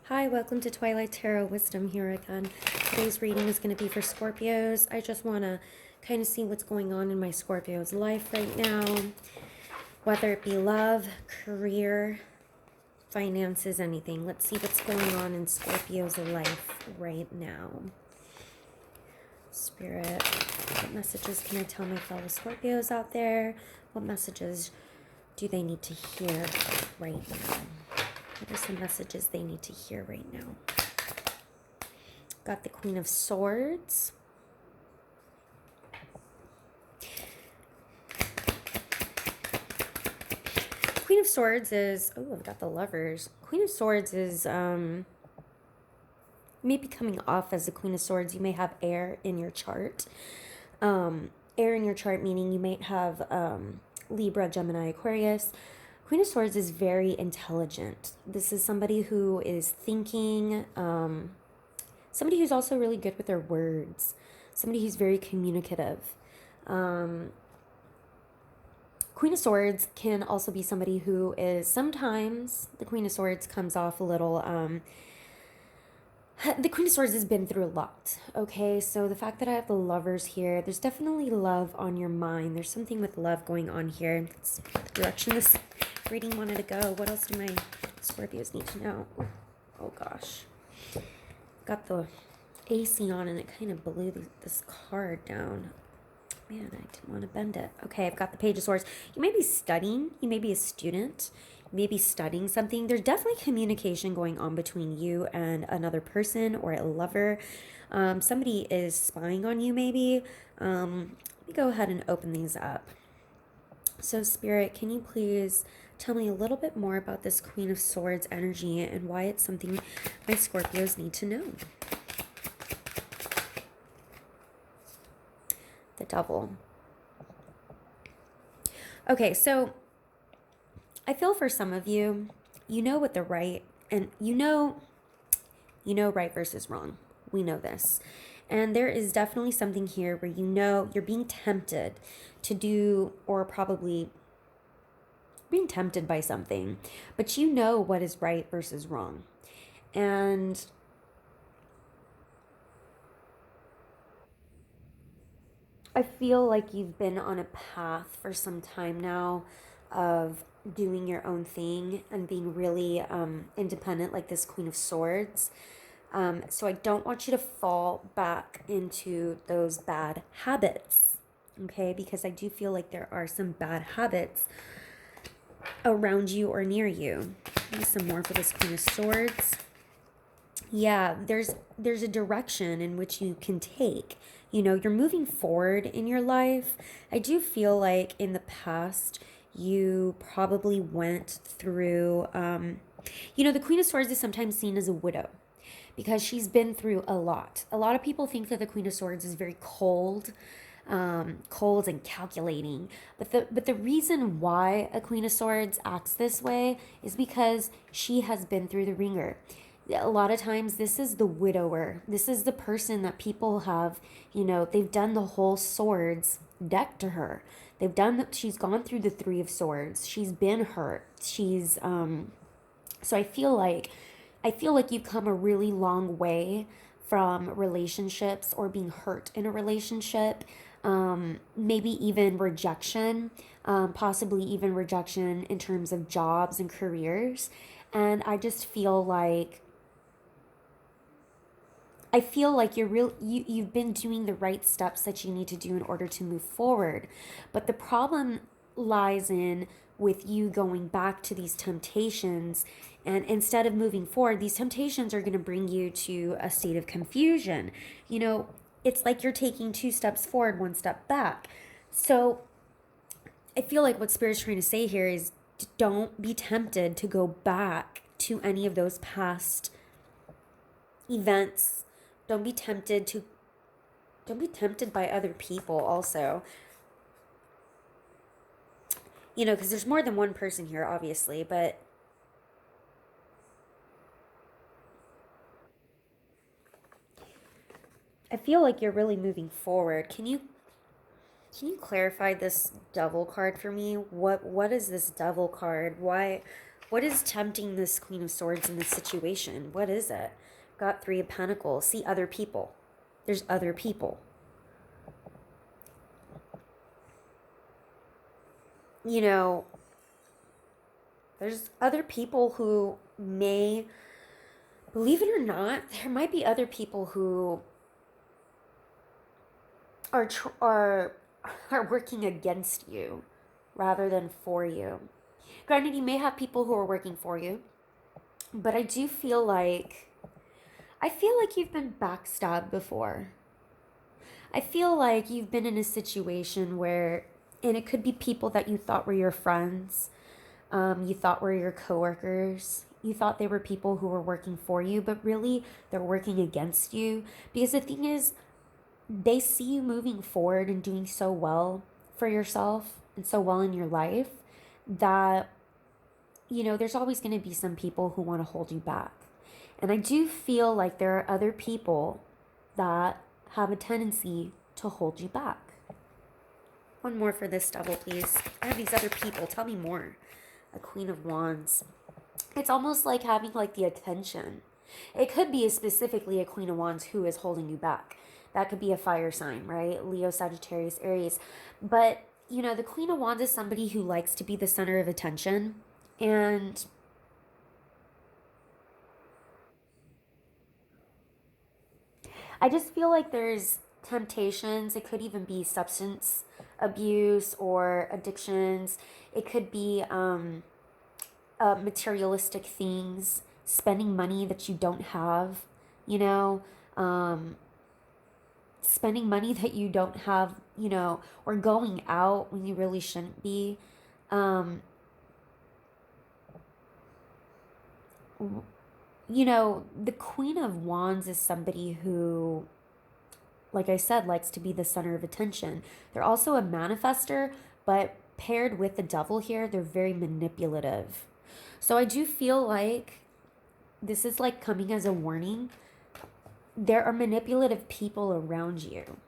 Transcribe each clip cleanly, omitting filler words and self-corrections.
Hi, welcome to Twilight Tarot Wisdom here again. Today's reading is going to be for Scorpios. I just want to kind of see what's going on in my Scorpio's life right now, whether it be love, career, finances, anything. Let's see what's going on in Scorpio's life right now. Spirit, what messages can I tell my fellow Scorpios out there? What messages do they need to hear right now? What are some messages they need to hear right now? Got the Queen of Swords. Queen of Swords is, oh, I've got the Lovers. Queen of Swords is maybe coming off as the Queen of Swords. You may have air in your chart. Air in your chart meaning you might have Libra, Gemini, Aquarius. Queen of Swords is very intelligent. This is somebody who is thinking, somebody who's also really good with their words, somebody who's very communicative. Queen of Swords can also be somebody who is, sometimes the Queen of Swords comes off a little, the Queen of Swords has been through a lot, okay? So the fact that I have the Lovers here, there's definitely love on your mind. There's something with love going on here. That's the direction this reading wanted to go. What else do my Scorpios need to know? Oh gosh. Got the AC on and it kind of blew this card down. Man, I didn't want to bend it. Okay, I've got the Page of Swords. You may be studying. You may be a student. You may be studying something. There's definitely communication going on between you and another person or a lover. Somebody is spying on you maybe. Let me go ahead and open these up. So Spirit, can you please tell me a little bit more about this Queen of Swords energy and why it's something my Scorpios need to know? The Devil. Okay, so I feel for some of you, you know what the right, and you know right versus wrong. We know this. And there is definitely something here where you know you're being tempted to do, or probably being tempted by something, but you know what is right versus wrong. And I feel like you've been on a path for some time now of doing your own thing and being really independent, like this Queen of Swords. So I don't want you to fall back into those bad habits, okay? Because I do feel like there are some bad habits around you or near you. Maybe some more for this Queen of Swords. Yeah, there's a direction in which you can take. You know, you're moving forward in your life. I do feel like in the past you probably went through the Queen of Swords is sometimes seen as a widow because she's been through a lot. A lot of people think that the Queen of Swords is very cold and calculating. But the reason why a Queen of Swords acts this way is because she has been through the ringer. A lot of times this is the widower. This is the person that people have, they've done the whole swords deck to her. She's gone through the Three of Swords. She's been hurt. So I feel like you've come a really long way from relationships or being hurt in a relationship. Maybe even rejection, possibly even rejection in terms of jobs and careers. And I just feel like you've been doing the right steps that you need to do in order to move forward. But the problem lies in with you going back to these temptations, and instead of moving forward, these temptations are going to bring you to a state of confusion. It's like you're taking 2 steps forward, 1 step back. So I feel like what Spirit's trying to say here is don't be tempted to go back to any of those past events. Don't be tempted by other people also. Because there's more than one person here, obviously, but I feel like you're really moving forward. Can you clarify this Devil card for me? What is this Devil card? Why What is tempting this Queen of Swords in this situation? What is it? Got Three of Pentacles. See, other people. There's other people. You know, there's other people who may, believe it or not, there might be other people who are working against you rather than for you. Granted, you may have people who are working for you, but I do feel like you've been backstabbed before. I feel like you've been in a situation where, and it could be people that you thought were your friends, you thought were your coworkers, you thought they were people who were working for you, but really they're working against you. Because the thing is, they see you moving forward and doing so well for yourself and so well in your life that, you know, there's always going to be some people who want to hold you back. And I do feel like there are other people that have a tendency to hold you back. One more for this double, please. I have these other people. Tell me more. A Queen of Wands. It's almost like having like the attention. It could be specifically a Queen of Wands who is holding you back. That could be a fire sign, right? Leo, Sagittarius, Aries. But, you know, the Queen of Wands is somebody who likes to be the center of attention. And I just feel like there's temptations. It could even be substance abuse or addictions. It could be materialistic things, spending money that you don't have, you know, spending money that you don't have, you know, or going out when you really shouldn't be. You know, the Queen of Wands is somebody who, like I said, likes to be the center of attention. They're also a manifester, but paired with the Devil here, they're very manipulative. So I do feel like this is like coming as a warning. There are manipulative people around you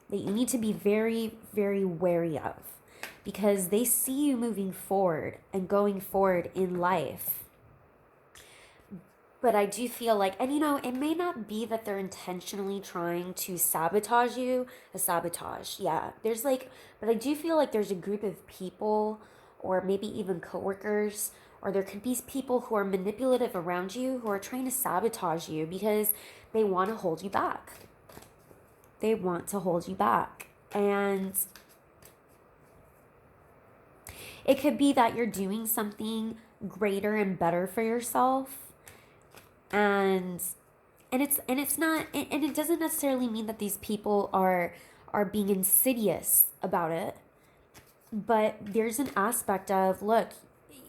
that you need to be very, very wary of, because they see you moving forward and going forward in life. But I do feel like, and you know, it may not be that they're intentionally trying to sabotage you. A sabotage, yeah. There's like, but I do feel like there's a group of people, or maybe even coworkers, or there could be people who are manipulative around you who are trying to sabotage you because they want to hold you back. They want to hold you back. And it could be that you're doing something greater and better for yourself. And it's not, and it doesn't necessarily mean that these people are being insidious about it. But there's an aspect of, look,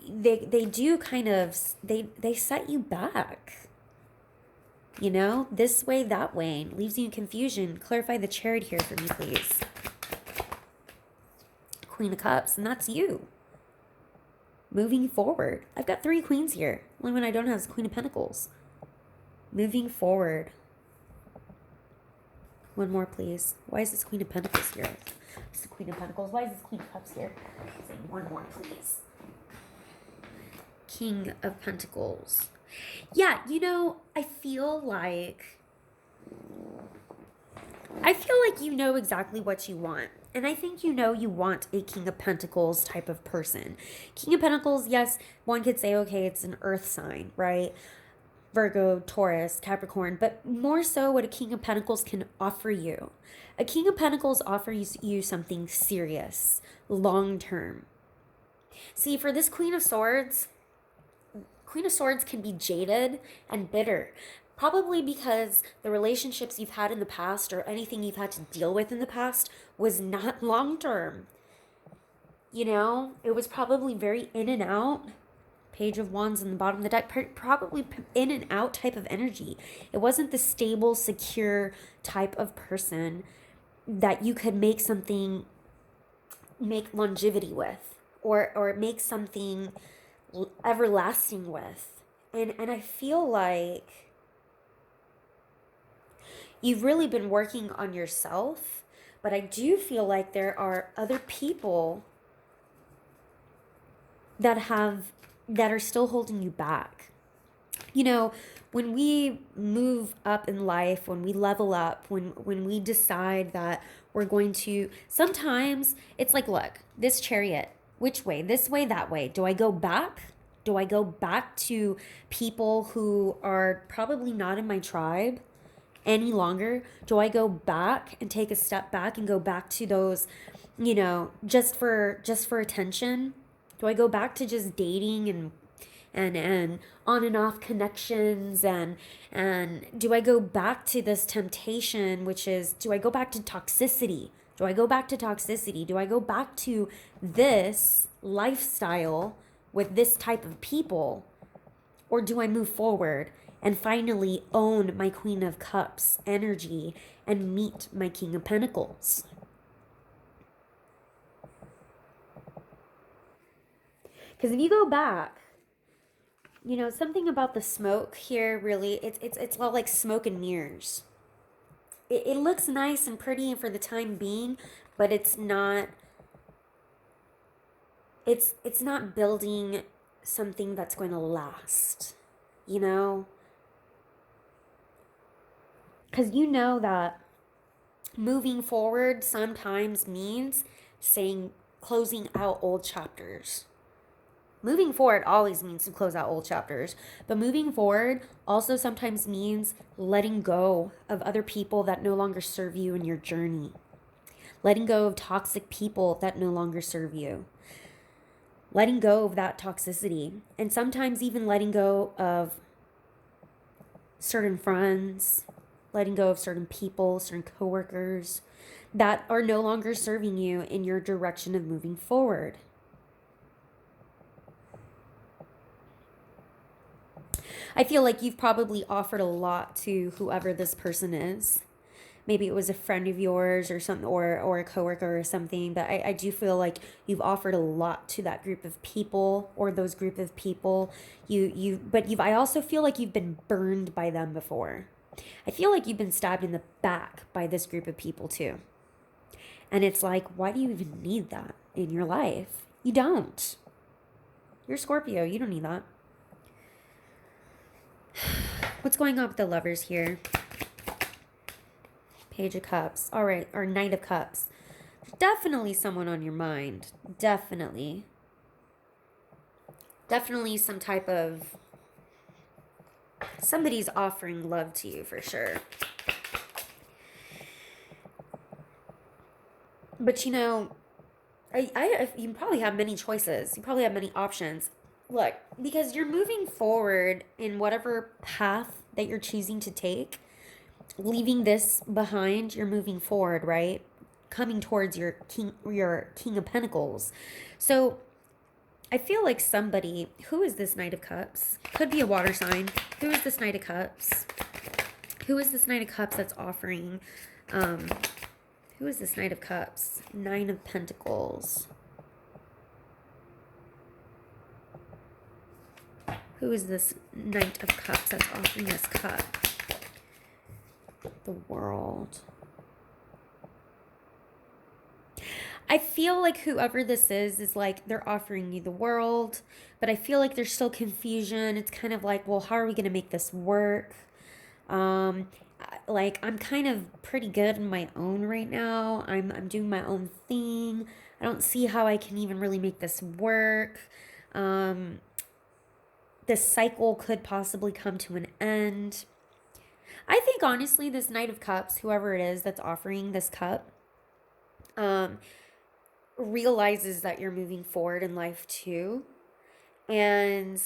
they do kind of, they set you back. You know, this way, that way, and leaves you in confusion. Clarify the Chariot here for me, please. Queen of Cups, and that's you. Moving forward. I've got 3 queens here. Only one I don't have is Queen of Pentacles. Moving forward. One more, please. Why is this Queen of Pentacles here? It's the Queen of Pentacles. Why is this Queen of Cups here? Say one more, please. King of Pentacles. Yeah, you know, I feel like you know exactly what you want. And I think you know you want a King of Pentacles type of person. King of Pentacles, yes, one could say, okay, it's an earth sign, right? Virgo, Taurus, Capricorn, but more so what a King of Pentacles can offer you. A King of Pentacles offers you something serious, long-term. See, for this Queen of Swords can be jaded and bitter. Probably because the relationships you've had in the past or anything you've had to deal with in the past was not long-term. You know, it was probably very in and out. Page of Wands in the bottom of the deck, probably in and out type of energy. It wasn't the stable, secure type of person that you could make longevity with, or make something everlasting with. And I feel like you've really been working on yourself, but I do feel like there are other people that have that are still holding you back. You know, when we move up in life, when we level up, when we decide that we're going to, sometimes it's like, look, this Chariot, which way? This way, that way. Do I go back? Do I go back to people who are probably not in my tribe any longer? Do I go back and take a step back and go back to those, you know, just for attention? Do I go back to just dating and on and off connections, and do I go back to this temptation, which is, do I go back to toxicity? Do I go back to toxicity? Do I go back to this lifestyle with this type of people? Or do I move forward and finally own my Queen of Cups energy and meet my King of Pentacles? Because if you go back, you know, something about the smoke here, really, it's all like smoke and mirrors. It looks nice and pretty for the time being, but it's not building something that's going to last, you know? Because you know that moving forward sometimes means closing out old chapters. Moving forward always means to close out old chapters, but moving forward also sometimes means letting go of other people that no longer serve you in your journey. Letting go of toxic people that no longer serve you. Letting go of that toxicity, and sometimes even letting go of certain friends, letting go of certain people, certain coworkers that are no longer serving you in your direction of moving forward. I feel like you've probably offered a lot to whoever this person is. Maybe it was a friend of yours or something, or a coworker or something, but I do feel like you've offered a lot to that group of people or those group of people. I also feel like you've been burned by them before. I feel like you've been stabbed in the back by this group of people too. And it's like, why do you even need that in your life? You don't. You're Scorpio, you don't need that. What's going on with the lovers here? Page of Cups. All right, or Knight of Cups. Definitely someone on your mind. Definitely. Definitely some type of... somebody's offering love to you for sure. But you know, you probably have many choices. You probably have many options. Look, because you're moving forward in whatever path that you're choosing to take, leaving this behind, you're moving forward, right? Coming towards your King of Pentacles. So I feel like somebody, who is this Knight of Cups? Could be a water sign. Who is this Knight of Cups? Who is this Knight of Cups that's offering, who is this Knight of Cups? Nine of Pentacles. Who is this Knight of Cups that's offering this cup? The World. I feel like whoever this is like they're offering you the world, but I feel like there's still confusion. It's kind of like, well, how are we going to make this work? Like, I'm kind of pretty good in my own right now. I'm doing my own thing. I don't see how I can even really make this work. This cycle could possibly come to an end. I think, honestly, this Knight of Cups, whoever it is that's offering this cup, realizes that you're moving forward in life too. And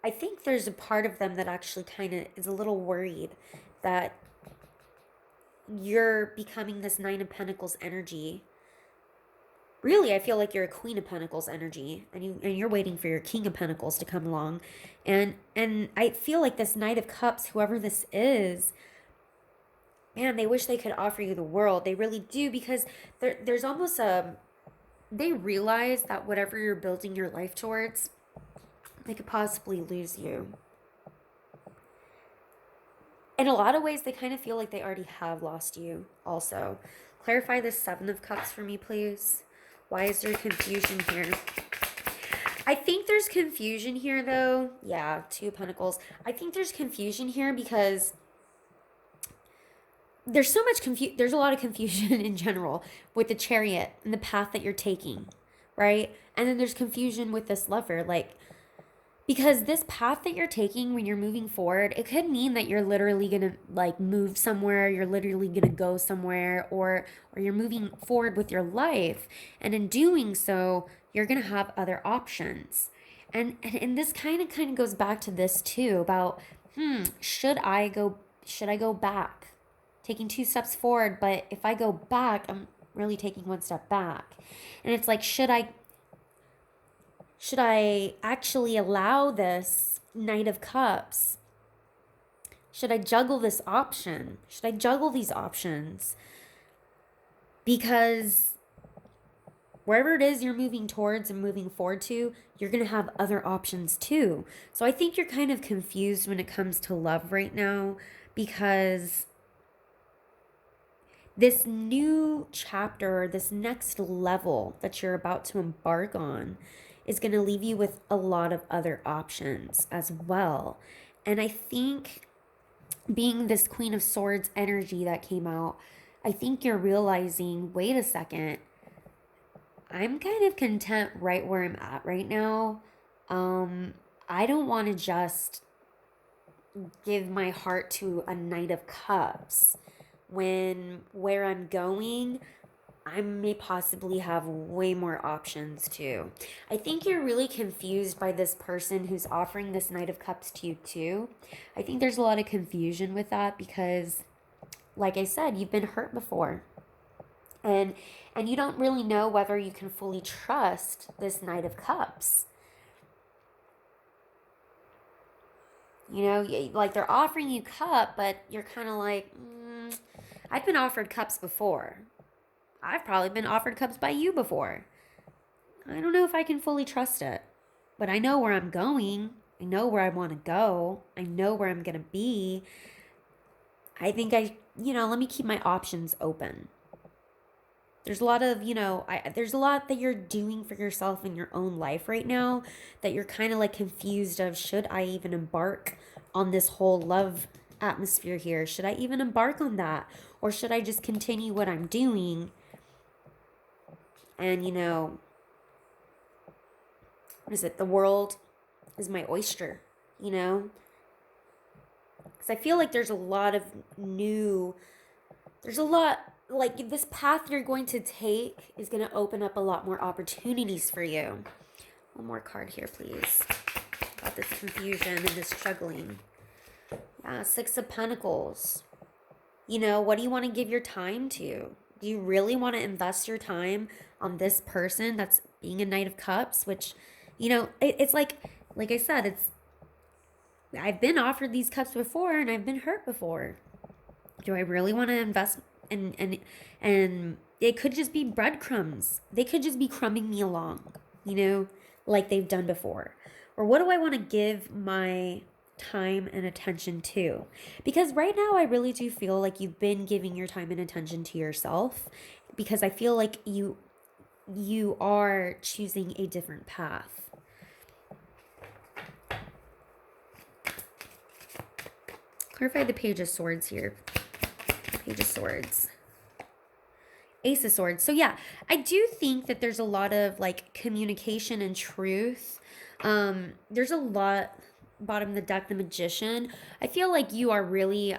I think there's a part of them that actually kind of is a little worried that you're becoming this Nine of Pentacles energy. Really, I feel like you're a Queen of Pentacles energy, and you're waiting for your King of Pentacles to come along. And I feel like this Knight of Cups, whoever this is, man, they wish they could offer you the world. They really do, because there's almost they realize that whatever you're building your life towards, they could possibly lose you. In a lot of ways, they kind of feel like they already have lost you also. Clarify this Seven of Cups for me, please. Why is there confusion here? I think there's confusion here, though. Yeah, Two of Pentacles. I think there's confusion here because there's so much there's a lot of confusion in general with the Chariot and the path that you're taking, right? And then there's confusion with this Lover, like, because this path that you're taking when you're moving forward, it could mean that you're literally gonna like move somewhere, you're literally gonna go somewhere, or you're moving forward with your life, and in doing so, you're gonna have other options. And this kind of goes back to this too about should I go back? Taking two steps forward, but if I go back, I'm really taking one step back. And it's like, should I actually allow this Knight of Cups? Should I juggle this option? Should I juggle these options? Because wherever it is you're moving towards and moving forward to, you're going to have other options too. So I think you're kind of confused when it comes to love right now, because this new chapter, this next level that you're about to embark on, is going to leave you with a lot of other options as well. And I think, being this Queen of Swords energy that came out, I think you're realizing, wait a second, I'm kind of content right where I'm at right now. I don't want to just give my heart to a Knight of Cups when where I'm going, I may possibly have way more options too. I think you're really confused by this person who's offering this Knight of Cups to you too. I think there's a lot of confusion with that because, like I said, you've been hurt before. And you don't really know whether you can fully trust this Knight of Cups. You know, like they're offering you cup, but you're kind of like, I've been offered cups before. I've probably been offered cups by you before. I don't know if I can fully trust it, but I know where I'm going. I know where I want to go. I know where I'm going to be. I think let me keep my options open. There's a lot of, there's a lot that you're doing for yourself in your own life right now that you're kind of like confused of, should I even embark on this whole love atmosphere here? Should I even embark on that? Or should I just continue what I'm doing? And, what is it? The world is my oyster, Because I feel like there's a lot, like this path you're going to take is going to open up a lot more opportunities for you. One more card here, please. About this confusion and this struggling. Yeah, Six of Pentacles. What do you want to give your time to? Do you really want to invest your time on this person that's being a Knight of Cups? Which, it's like I said, I've been offered these cups before and I've been hurt before. Do I really want to invest? And it could just be breadcrumbs. They could just be crumbing me along, like they've done before. Or what do I want to give my time and attention to? Because right now I really do feel like you've been giving your time and attention to yourself, because I feel like you are choosing a different path. Clarify the Page of Swords here. Page of Swords. Ace of Swords. So yeah, I do think that there's a lot of like communication and truth. There's a lot. Bottom of the deck, the Magician. I feel like you are really,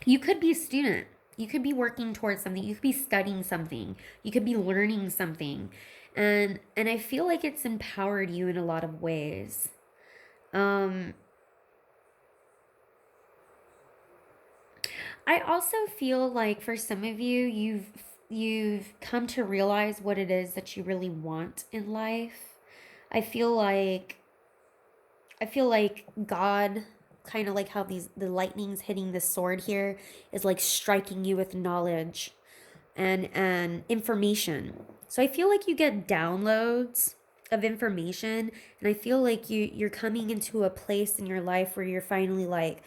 you could be a student. You could be working towards something. You could be studying something. You could be learning something. And I feel like it's empowered you in a lot of ways. I also feel like for some of you, you've come to realize what it is that you really want in life. I feel like God, kind of like how the lightning's hitting the sword here, is like striking you with knowledge and information. So I feel like you get downloads of information, and I feel like you're coming into a place in your life where you're finally like,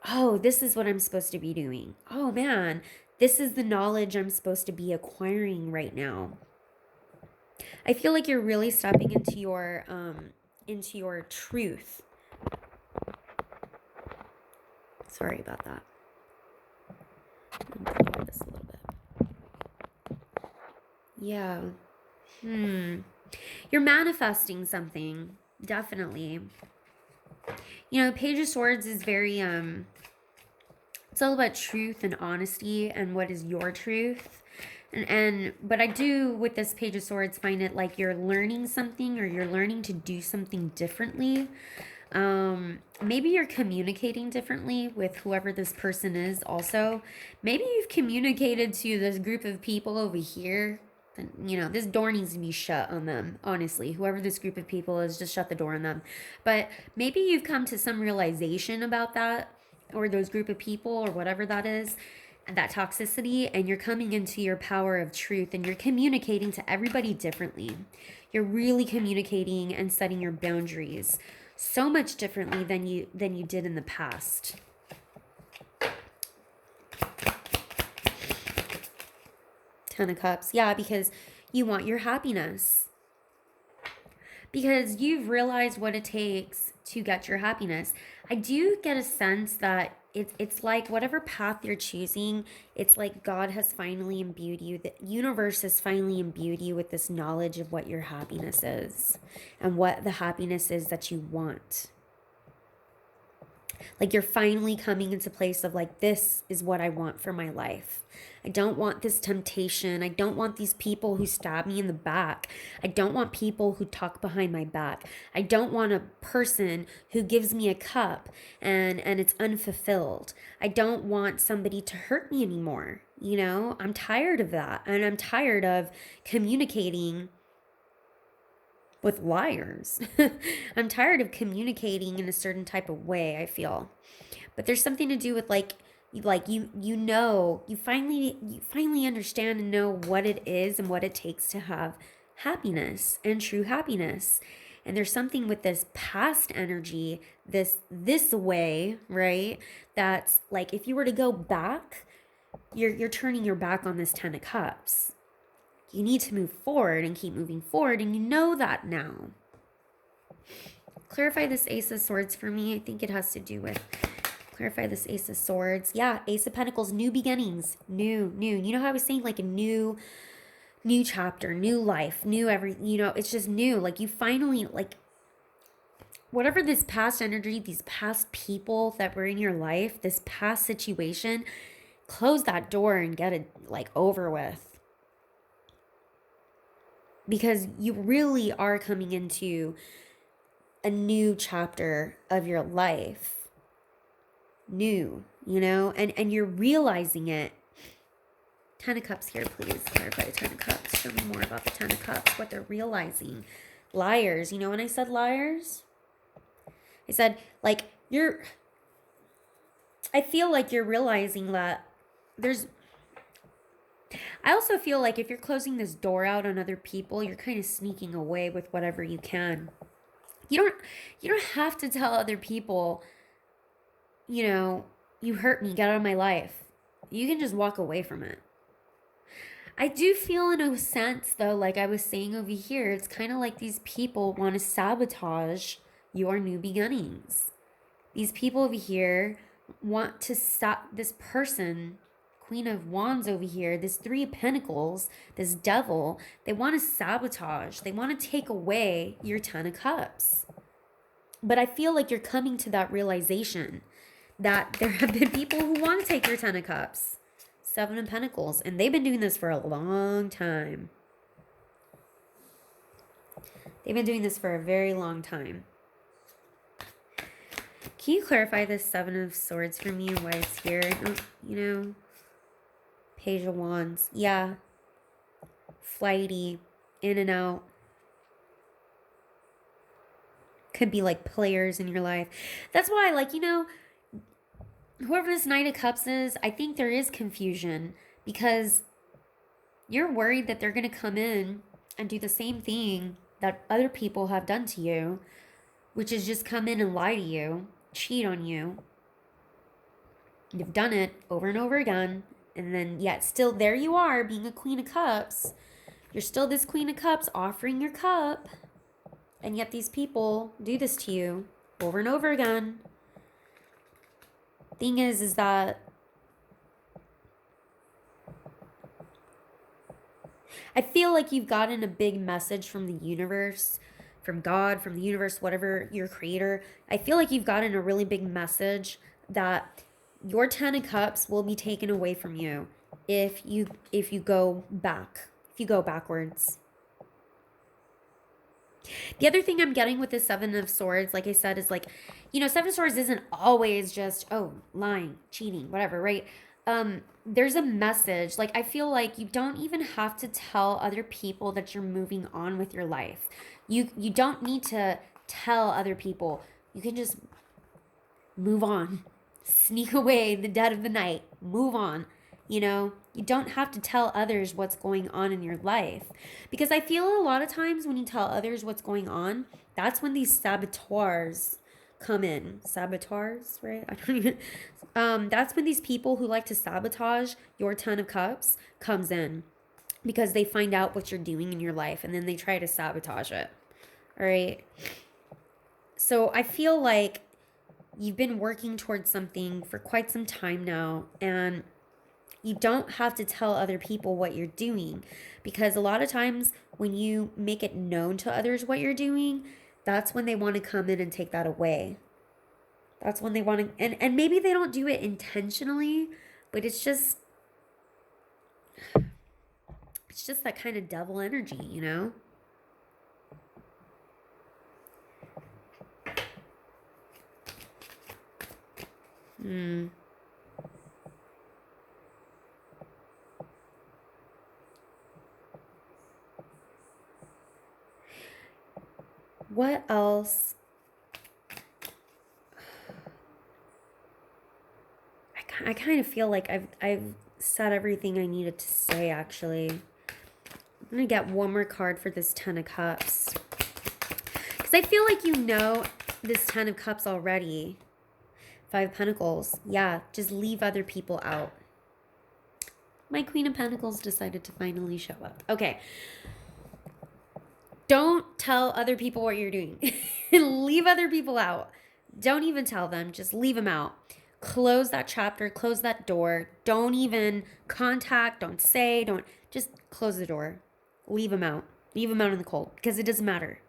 oh, this is what I'm supposed to be doing. Oh man, this is the knowledge I'm supposed to be acquiring right now. I feel like you're really stepping into your truth. Sorry about that. Let me lower this a little bit. Yeah. You're manifesting something, definitely. You know, Page of Swords is very it's all about truth and honesty and what is your truth. But I do, with this Page of Swords, find it like you're learning something, or you're learning to do something differently. Maybe you're communicating differently with whoever this person is also. Maybe you've communicated to this group of people over here. And, you know, this door needs to be shut on them, honestly. Whoever this group of people is, just shut the door on them. But maybe you've come to some realization about that, or those group of people, or whatever that is, that toxicity, and you're coming into your power of truth, and you're communicating to everybody differently. You're really communicating and setting your boundaries so much differently than you did in the past. Ten of Cups. Yeah, because you want your happiness. Because you've realized what it takes to get your happiness. I do get a sense that it's like whatever path you're choosing, it's like God has finally imbued you, the universe has finally imbued you with this knowledge of what your happiness is and what the happiness is that you want. Like you're finally coming into place of like, this is what I want for my life. I don't want this temptation. I don't want these people who stab me in the back. I don't want people who talk behind my back. I don't want a person who gives me a cup and it's unfulfilled. I don't want somebody to hurt me anymore. You know, I'm tired of that. And I'm tired of communicating with liars. I'm tired of communicating in a certain type of way, I feel. But there's something to do with you finally understand and know what it is and what it takes to have happiness and true happiness. And there's something with this past energy, this way, right? That's like, if you were to go back, you're turning your back on this Ten of Cups. You need to move forward and keep moving forward, and you know that now. Clarify this Ace of Swords for me. I think it has to do with, clarify this Ace of Swords. Yeah, Ace of Pentacles, new beginnings, new. You know how I was saying, like a new chapter, new life, new you know, it's just new. Like you finally, like, whatever this past energy, these past people that were in your life, this past situation, close that door and get it like over with. Because you really are coming into a new chapter of your life. New, you know, and you're realizing it. Ten of Cups here, please. Clarify the Ten of Cups. Show me more about the Ten of Cups, what they're realizing. Liars. You know when I said liars? I said, like, I feel like you're realizing that I also feel like if you're closing this door out on other people, you're kind of sneaking away with whatever you can. You don't have to tell other people, you know, you hurt me, get out of my life. You can just walk away from it. I do feel in a sense, though, like I was saying over here, it's kind of like these people want to sabotage your new beginnings. These people over here want to stop this person, Queen of Wands over here, this Three of Pentacles, this devil, they want to sabotage. They want to take away your Ten of Cups. But I feel like you're coming to that realization that there have been people who want to take your Ten of Cups. Seven of Pentacles. And they've been doing this for a long time. They've been doing this for a very long time. Can you clarify this Seven of Swords for me and why it's here? You know, Page of Wands. Yeah. Flighty. In and out. Could be like players in your life. That's why, like, you know, whoever this Knight of Cups is, I think there is confusion because you're worried that they're going to come in and do the same thing that other people have done to you, which is just come in and lie to you, cheat on you. You've done it over and over again, and then yet still there you are being a Queen of Cups, You're still this Queen of Cups offering your cup. And yet these people do this to you over and over again. Thing is that I feel like you've gotten a big message from the universe, from God, from the universe, whatever, your creator. I feel like you've gotten a really big message that your 10 of Cups will be taken away from you if you go back, if you go backwards. The other thing I'm getting with the 7 of Swords, like I said, is like, you know, 7 of Swords isn't always just, oh, lying, cheating, whatever, right? There's a message. Like, I feel like you don't even have to tell other people that you're moving on with your life. You don't need to tell other people. You can just move on. Sneak away in the dead of the night. Move on. You know, you don't have to tell others what's going on in your life. Because I feel a lot of times when you tell others what's going on, that's when these saboteurs come in. Saboteurs, right? I don't even... that's when these people who like to sabotage your 10 of Cups comes in. Because they find out what you're doing in your life and then they try to sabotage it. All right? So I feel like you've been working towards something for quite some time now, and you don't have to tell other people what you're doing, because a lot of times when you make it known to others what you're doing, that's when they want to come in and take that away. That's when they want to, and maybe they don't do it intentionally, but it's just that kind of devil energy, you know? What else? I kind of feel like I've said everything I needed to say, actually. I'm going to get one more card for this 10 of Cups. Because I feel like you know this 10 of Cups already. 5 of Pentacles. Yeah, just leave other people out. My Queen of Pentacles decided to finally show up. Okay. Don't tell other people what you're doing. Leave other people out. Don't even tell them. Just leave them out. Close that chapter. Close that door. Don't even contact. Don't say. Don't. Just close the door. Leave them out. Leave them out in the cold. Because it doesn't matter.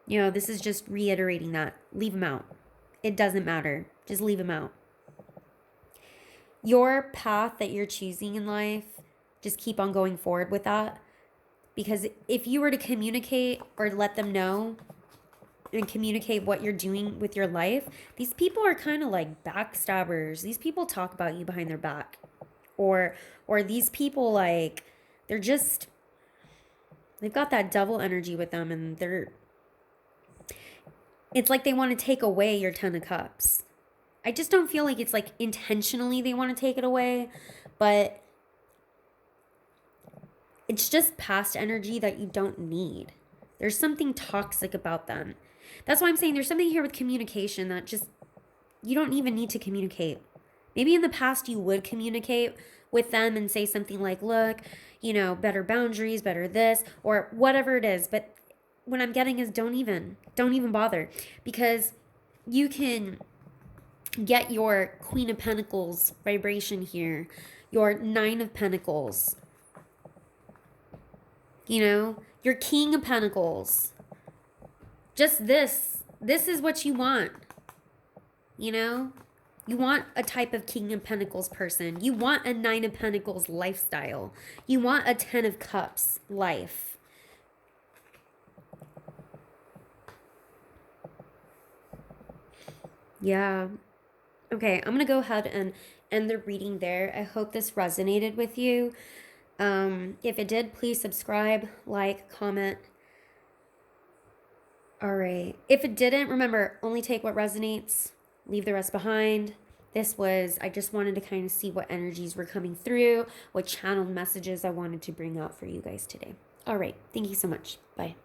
You know, this is just reiterating that. Leave them out. It doesn't matter. Just leave them out. Your path that you're choosing in life, just keep on going forward with that. Because if you were to communicate or let them know and communicate what you're doing with your life, these people are kind of like backstabbers. These people talk about you behind their back. Or these people, like, they've got that devil energy with them, and it's like they want to take away your 10 of Cups. I just don't feel like it's like intentionally they want to take it away, but it's just past energy that you don't need. There's something toxic about them. That's why I'm saying there's something here with communication that just, you don't even need to communicate. Maybe in the past you would communicate with them and say something like, look, you know, better boundaries, better this, or whatever it is. But what I'm getting is don't even bother, because you can get your Queen of Pentacles vibration here, your 9 of Pentacles, you know, your King of Pentacles. Just this is what you want, you know? You want a type of King of Pentacles person. You want a 9 of Pentacles lifestyle. You want a 10 of Cups life. Yeah. Okay, I'm going to go ahead and end the reading there. I hope this resonated with you. If it did, please subscribe, like, comment. All right. If it didn't, remember, only take what resonates. Leave the rest behind. I just wanted to kind of see what energies were coming through, what channeled messages I wanted to bring out for you guys today. All right. Thank you so much. Bye.